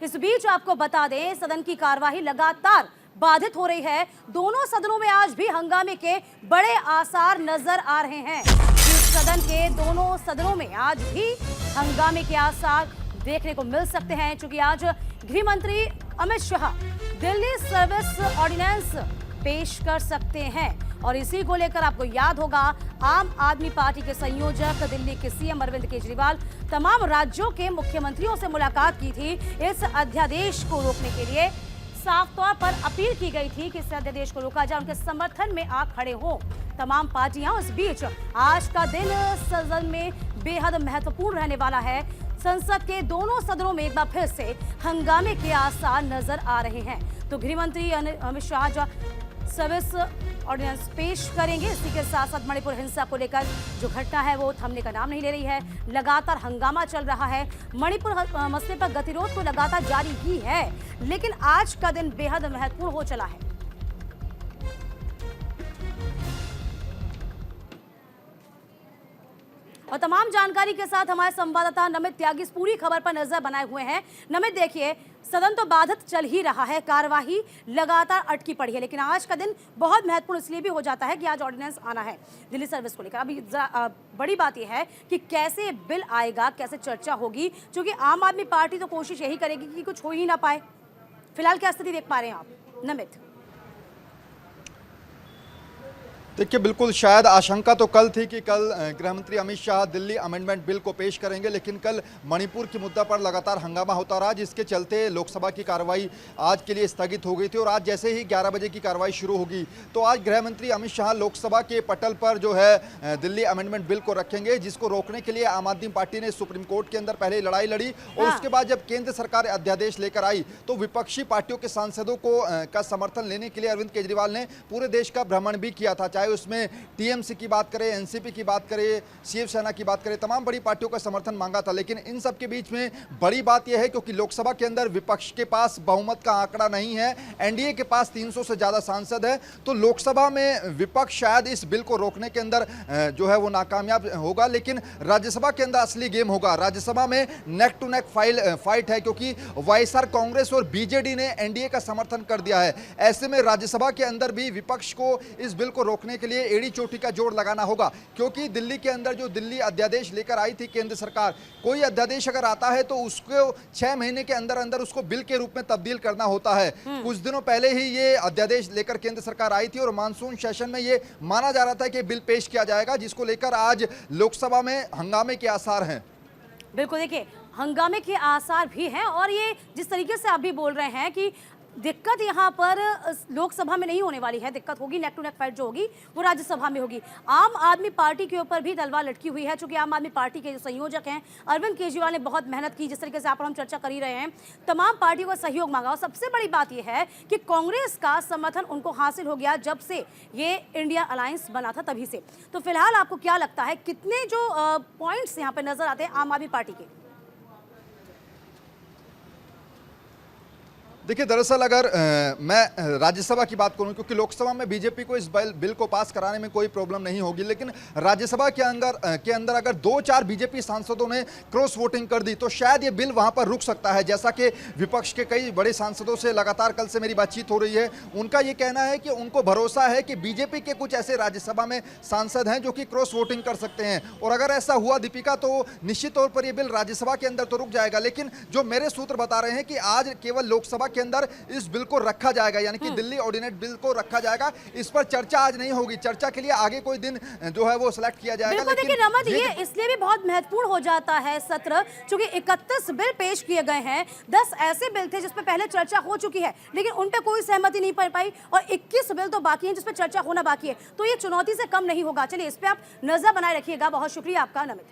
इस बीच आपको बता दें, सदन की कार्यवाही लगातार बाधित हो रही है। दोनों सदनों में आज भी हंगामे के बड़े आसार नजर आ रहे हैं। इस सदन के दोनों सदनों में आज भी हंगामे के आसार देखने को मिल सकते हैं, क्योंकि आज गृह मंत्री अमित शाह दिल्ली सर्विस ऑर्डिनेंस पेश कर सकते हैं। और इसी को लेकर आपको याद होगा, आम आदमी पार्टी के संयोजक दिल्ली के सीएम अरविंद केजरीवाल तमाम राज्यों के मुख्यमंत्रियों से मुलाकात की थी। इस अध्यादेश को रोकने के लिए साफ तौर पर अपील की गई थी कि इस अध्यादेश को रोका जाए, उनके समर्थन में आ खड़े हों तमाम पार्टियां। इस बीच आज का दिन सदन में बेहद महत्वपूर्ण रहने वाला है। संसद के दोनों सदनों में एक बार फिर से हंगामे के आसार नजर आ रहे हैं। तो गृह मंत्री अमित शाह सर्विस ऑर्डिनेंस पेश करेंगे। इसी के साथ साथ मणिपुर हिंसा को लेकर जो घटना है वो थमने का नाम नहीं ले रही है। लगातार हंगामा चल रहा है। मणिपुर मसले पर गतिरोध तो लगातार जारी ही है, लेकिन आज का दिन बेहद महत्वपूर्ण हो चला है। और तमाम जानकारी के साथ हमारे संवाददाता नमित त्यागी इस पूरी खबर पर नजर बनाए हुए हैं। नमित, देखिए, सदन तो बाधित चल ही रहा है, कार्यवाही लगातार अटकी पड़ी है, लेकिन आज का दिन बहुत महत्वपूर्ण इसलिए भी हो जाता है कि आज ऑर्डिनेंस आना है दिल्ली सर्विस को लेकर। अभी बड़ी बात यह है कि कैसे बिल आएगा, कैसे चर्चा होगी, क्योंकि आम आदमी पार्टी तो कोशिश यही करेगी कि कुछ हो ही ना पाए। फिलहाल क्या स्थिति देख पा रहे हैं आप, नमित? देखिए, बिल्कुल शायद आशंका तो कल थी कि कल गृह मंत्री अमित शाह दिल्ली अमेंडमेंट बिल को पेश करेंगे, लेकिन कल मणिपुर के मुद्दा पर लगातार हंगामा होता रहा, जिसके चलते लोकसभा की कार्रवाई आज के लिए स्थगित हो गई थी। और आज जैसे ही 11 बजे की कार्रवाई शुरू होगी तो आज गृह मंत्री अमित शाह लोकसभा के पटल पर जो है दिल्ली अमेंडमेंट बिल को रखेंगे, जिसको रोकने के लिए आम आदमी पार्टी ने सुप्रीम कोर्ट के अंदर पहले लड़ाई लड़ी। और उसके बाद जब केंद्र सरकार अध्यादेश लेकर आई तो विपक्षी पार्टियों के सांसदों को का समर्थन लेने के लिए अरविंद केजरीवाल ने पूरे देश का भ्रमण भी किया था। चाहे उसमें टीएमसी की बात करें, एनसीपी की बात करें, शिवसेना की बात करें, तमाम बड़ी पार्टियों का समर्थन मांगा था। लेकिन इन सब के बीच में बड़ी बात यह है क्योंकि लोकसभा के अंदर विपक्ष के पास बहुमत का आंकड़ा नहीं है, एनडीए के पास 300 से ज्यादा सांसद है, तो लोकसभा में विपक्ष शायद इस बिल को रोकने के अंदर जो है वो नाकामयाब होगा। लेकिन राज्यसभा के अंदर असली गेम होगा। राज्यसभा में नेक टू नेक फाइट है, क्योंकि वाईएसआर कांग्रेस और बीजेडी ने एनडीए का समर्थन कर दिया है। ऐसे में राज्यसभा के अंदर भी विपक्ष को इस बिल को रोकने के लिए एड़ी चोटी का जोड़ लगाना होगा, क्योंकि दिल्ली के अंदर जो दिल्ली अध्यादेश लेकर आई थी केंद्र सरकार, कोई अध्यादेश अगर आता है तो उसको 6 महीने के अंदर अंदर उसको बिल के रूप में तब्दील करना होता है। कुछ दिनों पहले ही ये अध्यादेश लेकर केंद्र सरकार आई थी और मानसून सेशन में ये माना जा रहा था कि बिल पेश किया जाएगा, जिसको लेकर आज लोकसभा में हंगामे के आसार हैं। बिल्कुल, देखिए, हंगामे के आसार भी हैं। और ये जिस तरीके से आप भी बोल रहे हैं कि दिक्कत यहाँ पर लोकसभा में नहीं होने वाली है, दिक्कत होगी, नेक टू नेक फाइट जो होगी वो राज्यसभा में होगी। आम आदमी पार्टी के ऊपर भी तलवार लटकी हुई है, क्योंकि आम आदमी पार्टी के जो संयोजक हैं अरविंद केजरीवाल ने बहुत मेहनत की, जिस तरीके से आप हम चर्चा कर ही रहे हैं, तमाम पार्टियों का सहयोग मांगा। और सबसे बड़ी बात यह है कि कांग्रेस का समर्थन उनको हासिल हो गया जब से ये इंडिया अलायंस बना था, तभी से। तो फिलहाल आपको क्या लगता है, कितने जो पॉइंट्स यहाँ पे नजर आते हैं आम आदमी पार्टी के? देखिए, दरअसल अगर मैं राज्यसभा की बात करूं, क्योंकि लोकसभा में बीजेपी को इस बिल को पास कराने में कोई प्रॉब्लम नहीं होगी, लेकिन राज्यसभा के अंदर अगर 2-4 बीजेपी सांसदों ने क्रॉस वोटिंग कर दी तो शायद ये बिल वहां पर रुक सकता है। जैसा कि विपक्ष के कई बड़े सांसदों से लगातार कल से मेरी बातचीत हो रही है, उनका ये कहना है कि उनको भरोसा है कि बीजेपी के कुछ ऐसे राज्यसभा में सांसद हैं जो कि क्रॉस वोटिंग कर सकते हैं। और अगर ऐसा हुआ दीपिका, तो निश्चित तौर पर यह बिल राज्यसभा के अंदर तो रुक जाएगा। लेकिन जो मेरे सूत्र बता रहे हैं कि आज केवल लोकसभा के अंदर इस बिल को रखा जाएगा, यानी कि दिल्ली ऑर्डिनेंस बिल को रखा जाएगा। इस पर चर्चा आज नहीं होगी, चर्चा के लिए आगे कोई दिन जो है वो सिलेक्ट किया जाएगा। लेकिन देखिए रमत, ये इसलिए भी बहुत महत्वपूर्ण हो जाता है सत्र, क्योंकि 31 बिल पेश किए गए हैं। 10 ऐसे बिल थे जिस पे पहले चर्चा हो चुकी है, लेकिन उन पे कोई सहमति नहीं पड़ पाई, और 21 बिल तो बाकी हैं जिस पे चर्चा होना बाकी है। तो ये चुनौती से कम नहीं होगा। चलिए, इस पे आप नजर बनाए रखिएगा। बहुत शुक्रिया आपका, नमित।